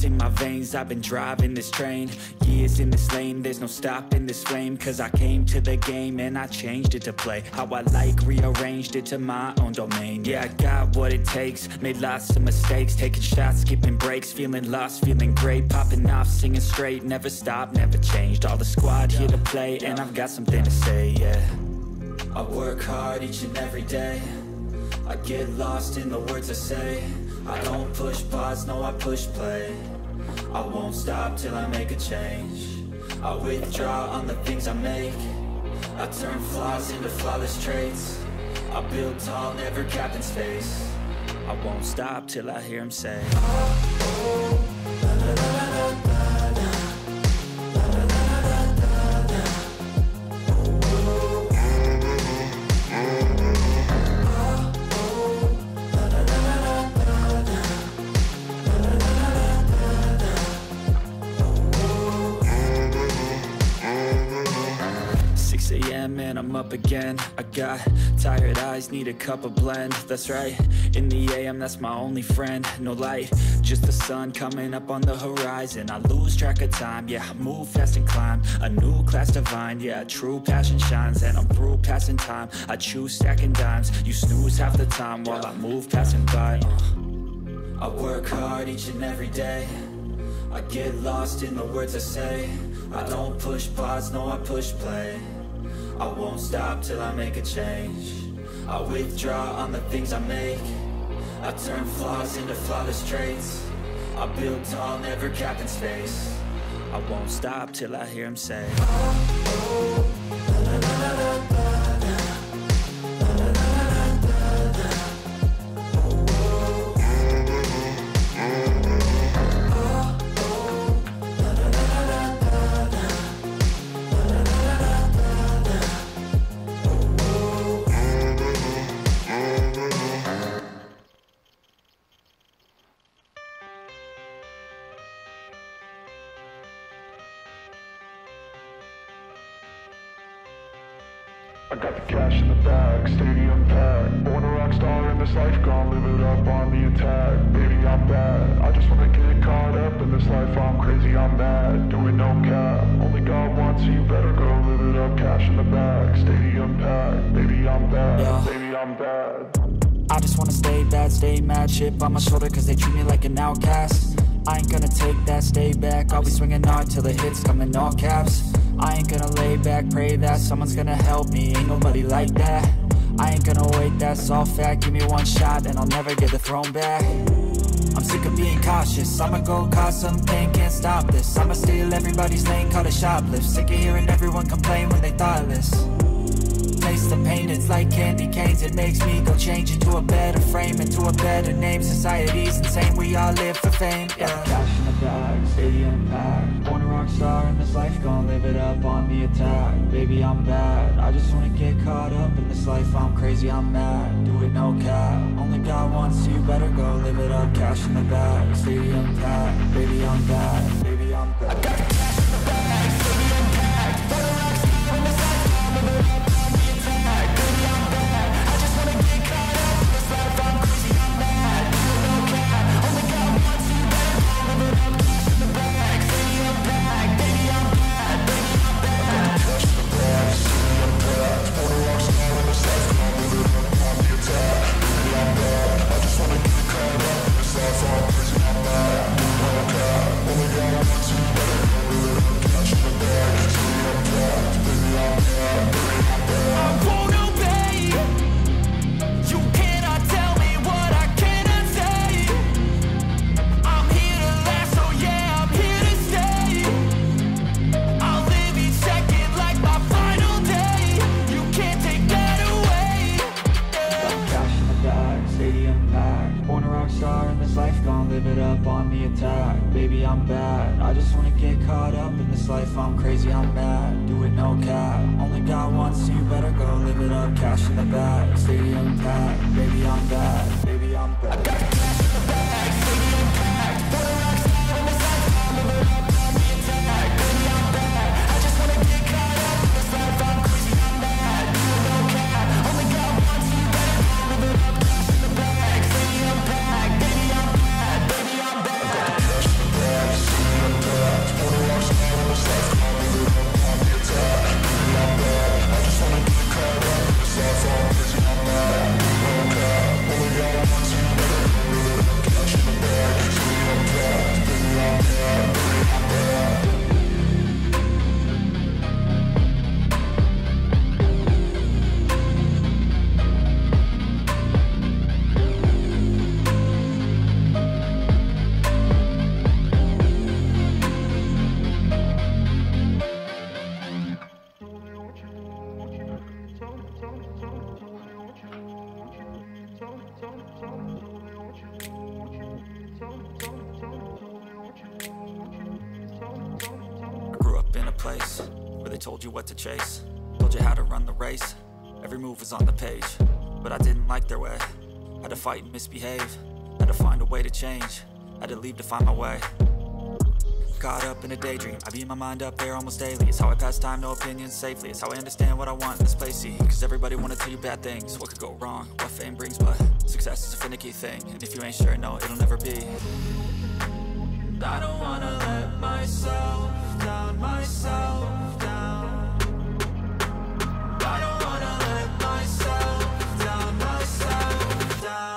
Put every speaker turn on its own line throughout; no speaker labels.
in my veins, I've been driving this train. Years in this lane, there's no stopping this flame. Cause I came to the game and I changed it to play how I like, rearranged it to my own domain. Yeah, I got what it takes, made lots of mistakes, taking shots, skipping breaks, feeling lost, feeling great, popping off, singing straight, never stopped, never changed. All the squad here to play, and I've got something to say, yeah. I work hard each and every day, I get lost in the words I say. I don't push pause, no I push play. I won't stop till I make a change. I withdraw on the things I make. I turn flaws into flawless traits. I build tall, never capped in space. I won't stop till I hear him say, oh, oh, la, la, la, la, la. Man, I'm up again. I got tired eyes, need a cup of blend. That's right, in the AM, that's my only friend. No light, just the sun coming up on the horizon. I lose track of time, yeah, I move fast and climb a new class divine, yeah, true passion shines. And I'm through passing time, I choose stacking dimes. You snooze half the time while I move passing by. I work hard each and every day, I get lost in the words I say. I don't push pause, no I push play. I won't stop till I make a change. I withdraw on the things I make. I turn flaws into flawless traits. I build tall, never capped in space. I won't stop till I hear him say, oh, oh, la, la, la, la, la.
I got the cash in the bag, stadium packed. Born a rock star in this life, gon' live it up on the attack. Baby, I'm bad, I just wanna get caught up in this life. I'm crazy, I'm mad, doing no cap. Only God wants you, better go live it up. Cash in the bag, stadium packed. Baby, I'm bad, yeah. Baby, I'm bad.
I just wanna stay bad, stay mad. Chip on my shoulder cause they treat me like an outcast. I ain't gonna take that, stay back. I'll be swinging hard till the hits come in all caps. I ain't gonna lay back, pray that someone's gonna help me. Ain't nobody like that. I ain't gonna wait, that's all fact. Give me one shot and I'll never get the throne back. I'm sick of being cautious, I'ma go cause some pain, can't stop this. I'ma steal everybody's lane, call it shoplift. Sick of hearing everyone complain when they thoughtless. Taste the pain, it's like candy canes. It makes me go change into a better frame, into a better name. Society's insane, we all live for fame, yeah. Cash in the bag, stadium packed. Born a rock star in this life, gon' live it up on the attack. Baby, I'm bad, I just wanna get caught up in this life. I'm crazy, I'm mad, do it no cap. Only God wants you, better go live it up. Cash in the bag, stadium packed. Baby, I'm bad, baby, I'm bad. I got the cash in the bag, stadium packed. Born a rock star in this life, gon' live it up. I'm crazy, I'm mad, do it no cap. Only God wants you, better go live it up. Cash in the bag, stadium packed. Baby, I'm bad, baby, I'm bad. I got the cash in the bag, stadium packed. Born a rock star in this life, gon' live it up on the attack. Baby, I'm bad, I just wanna get caught up in this life. I'm crazy, I'm mad, do it no cap. Only God wants you, better go live it up. Cash in the bag, stadium packed. Baby, I'm bad, baby, I'm bad. I got the cash in the bag. I grew up in a place where they told you what to chase, told you how to run the race. Every move was on the page, but I didn't like their way. Had to fight and misbehave, had to find a way to change, had to leave to find my way. Caught up in a daydream, I beat my mind up there almost daily. It's how I pass time, no opinions safely. It's how I understand what I want in this place, see. Cause everybody wanna tell you bad things, what could go wrong, what fame brings. But success is a finicky thing, and if you ain't sure, no, it'll never be. I don't wanna let myself down, myself down. I don't wanna let myself down, myself down.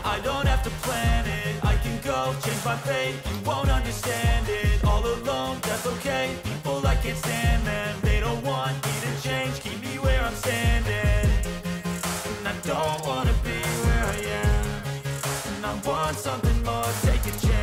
I don't have to plan it, I can go change my fate. You won't understand it, all alone, that's okay. People I can't stand them, they don't want me to change. Keep me where I'm standing, and I don't wanna be where I am. And I want something more, take a chance.